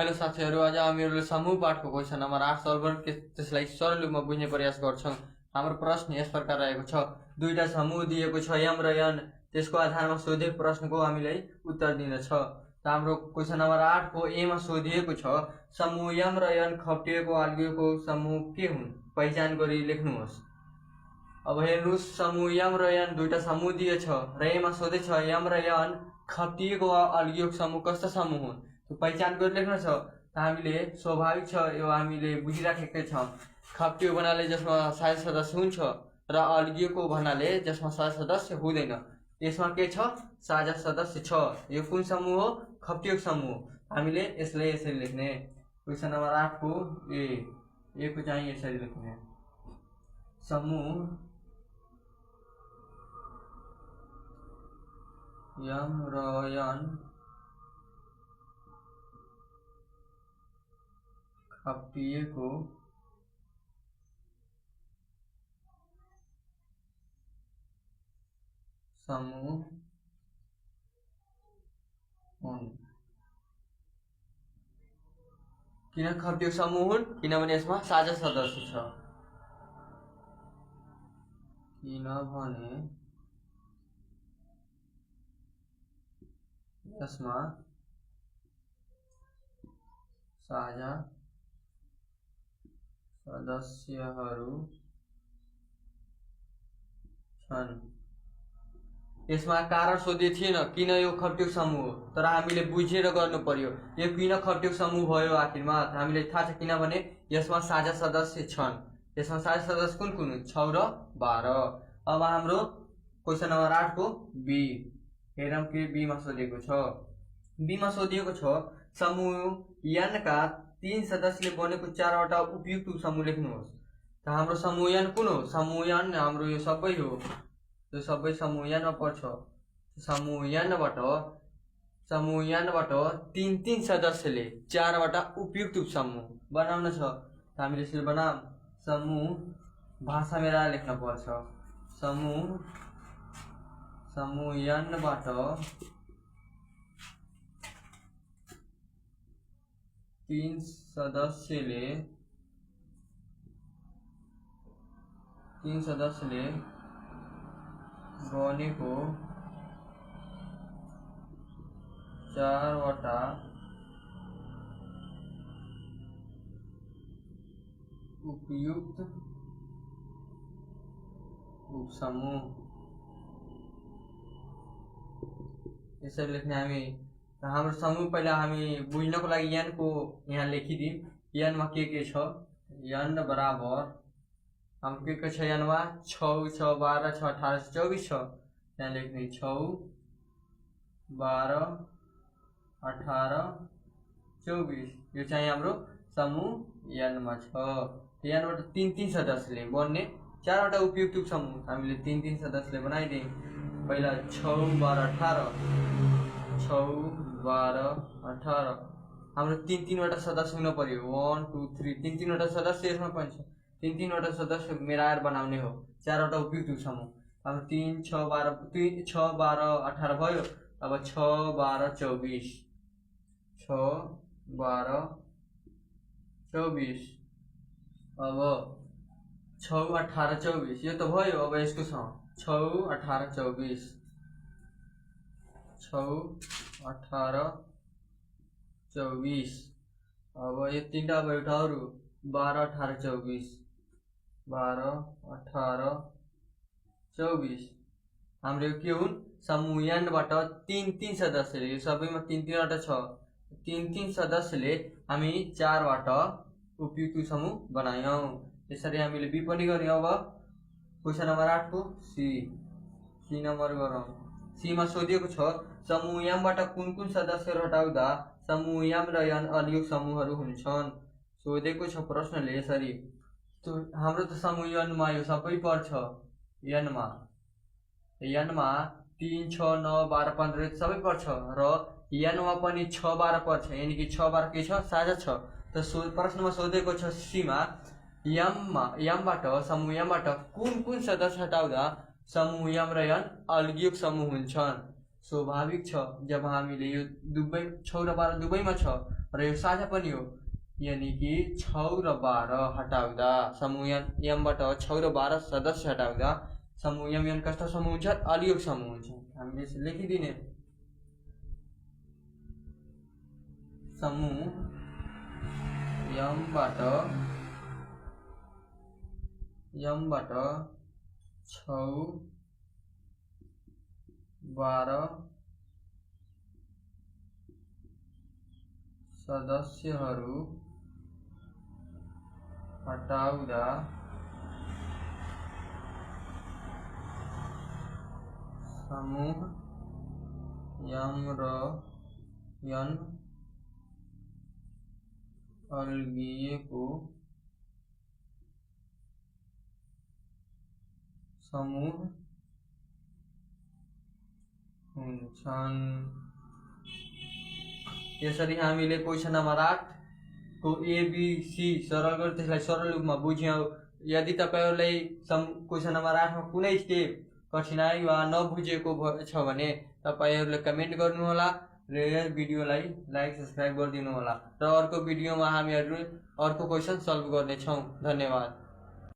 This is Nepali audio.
हेलो साथीहरू, आज हामीहरूले समूह पाठको क्वेसन नम्बर 8 सल्भ गरेर त्यसलाई सरल रूपमा बुझ्ने प्रयास गर्छौं। हाम्रो प्रश्न यस प्रकार रहेको छ। दुईटा समूह दिएको छ m र n, त्यसको आधारमा सोधेको प्रश्नको हामीलाई उत्तर दिन छ। त हाम्रो क्वेसन नम्बर 8 को ए मा सोधिएको छ समूह m र n खप्टिएको अल्गिएको समूह के हुन्, पहिचान गरी लेख्नुहोस्। अब हेर्नुस्, समूह m र n दुईटा समूह दिएछ र ए मा सोधेछ m र n खप्टिएको अल्गिएको समूह कस्ता समूह हुन्, पहिचान गरी लेख्न छ। त हामीले स्वाभाविक छ, यो हामीले बुझिराखेकै छौं। खप्टिएको भन्नाले जसमा साझा सदस्य हुन्छ र अल्गिएको भन्नाले जसमा साझा सदस्य हुँदैन। यसमा के छ, साझा सदस्य छ। यो कुन समूह हो, खप्टिएको समूह। हामीले यसलाई यसरी लेख्ने। क्वेसन नम्बर 8 को ए को चाहिँ यसरी लेख्ने। समूह m र n खप्टिएको समूह हुन्। किन खप्टिएको समूह हुन्? किनभने यसमा साझा सदस्य छ। किनभने यसमा साझा सदस्यहरू छन्। यसमा कारण सोधिएको थिएन किन यो खप्टिएको समूह हो, तर हामीले बुझेर गर्नु पर्यो यो किन खप्टिएको समूह भयो। आखिरमा हामीले थाहा छ, किनभने यसमा साझा सदस्य छन्। यसमा साझा सदस्य कुन कुन हुन्, 6 र 12। अब हाम्रो क्वेसन नम्बर 8 को बी हेरौँ के बी मा सोधिएको छ। बी मा सोधिएको छ समूह n का 3 सदस्यले बनेको 4 वटा उपयुक्त समूह लेख्नुहोस्। त हाम्रो समूह n कुन हो, समूह n हाम्रो यो सबै हो। यो सबै समूह n मा पर्छ। समूह n बाट 3 सदस्यले 4 वटा उपयुक्त समूह बनाउन छ। त हामीले यसरी बनाम। समूह भाषा मेरा लेख्न पर्छ। समूह n बाट 3 सदस्यले बनेको 4 वटा उपयुक्त उपसमूह। यसरी लेख्ने हामी। हाम्रो समूह पहिला हामी बुझ्नको लागि n को यहाँ लेखिदिउँ। n मा के छ, n बराबर हाम्रो के छ, n मा 6 6 12 6 18 24 छ। यहाँ लेख्ने 6 12 18 24। यो चाहिँ हाम्रो समूह n मा छ। n बाट 3 सदस्यले बन्ने 4 वटा उपयुक्त समूह हामीले 3 सदस्यले बनाइदियौँ। पहिला 6 12 18 6 12 18 हाम्रो 3 वटा सदस्य हुन पर्यो। 1 2 3 3 वटा सदस्य यसमा पनि छ। 3 वटा सदस्य मिलाएर बनाउने हो 4 वटा उपयुक्त समूह। अब 3 6 12 18 भयो। अब 6 12 24 6 12 24। अब 6 18 24 यो त भयो। अब यसको छ 6 18 24 6 18 24। अब यो 3टा अब एउटा अरू 12 18 24 12 18 24। हाम्रो के हुन्, समूह n बाट 3 सदस्यले, यो सबैमा 3 वटा छ। 3 सदस्यले हामी 4 वटा उपयुक्त समूह बनायौं। यसरी हामीले बी पनि गर्यौं। अब क्वेसन नम्बर 8 को सी नम्बर गरौँ। सी मा सोधिएको छ समूह m बाट कुन सदस्यहरू हटाउँदा समूह m र n अल्गिएको समूहहरू हुन्छन्। सोधेको छ प्रश्नले यसरी। हाम्रो त समूह n मा यो सबै पर्छ। n मा 3 6 9 12 15 सबै पर्छ र n मा पनि 6 12 पर्छ, यानी कि 6 12 के छ, साझा छ। त प्रश्नमा सोधेको छ सी मा m बाट समूह m बाट कुन सदस्य हटाउँदा समूह m र n अल्गिएको समूह हुन्छन्। स्वाभाविक छ, जब हामीले यो दुवै 6 र 12 दुवैमा छ र यो साझा पनि हो, यानि कि 6 र 12 हटाउँदा समूह एमबाट 6 र 12 सदस्य हटाउँदा समूह एम कस्ता समूह हुन्छ? अलियोग समूह हुन्छ। हामीले यसो लेखिदिने समूह एमबाट 6 12 सदस्यहरू हटाउँदा समूह एम र एन अल्गिएको समूह हुन्छन्। यसरी हामीले क्वेसन नम्बर 8 को एबीसी सरल गरी त्यसलाई सरल रूपमा बुझ्यौं। यदि तपाईहरुलाई क्वेसन नम्बर 8 मा कुनै स्टेप कठिनाई वा नबुझेको छ भने तपाईहरुले कमेन्ट गर्नुहोला र यस भिडियोलाई लाइक सब्स्क्राइब गरिदिनु होला र अर्को भिडियोमा हामीहरु अर्को क्वेसन सल्भ गर्ने छौं। धन्यवाद।